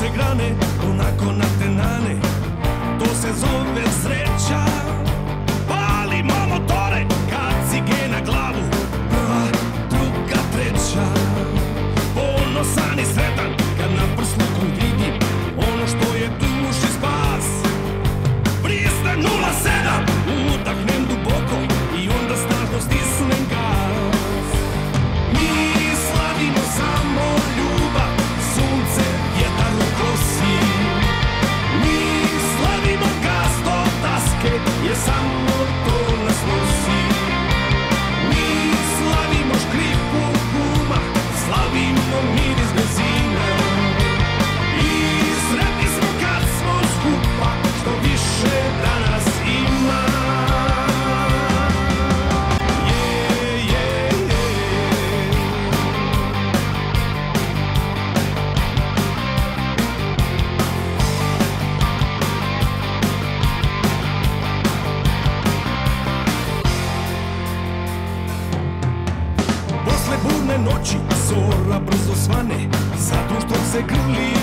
se grane, onako natenane. To se zove sreća. Palimo motore, kacige na glavu. Prva, druga, treća. Ponosan i sretan, kad na prsluku vidim ono što je duši spas. Pristem 0,7, udahnem duboko i onda snažno stisnem gas. Mi slavimo samo ljubav, sunce, vjetar u kosi. Mi slavimo gas do daske, jer samo to nas nosi. Mi slavimo škripu guma, slavimo miris benzina. I sretni smo kad smo skupa, što više danas ima. Posle burne noći zora brzo svane, za društvom se grli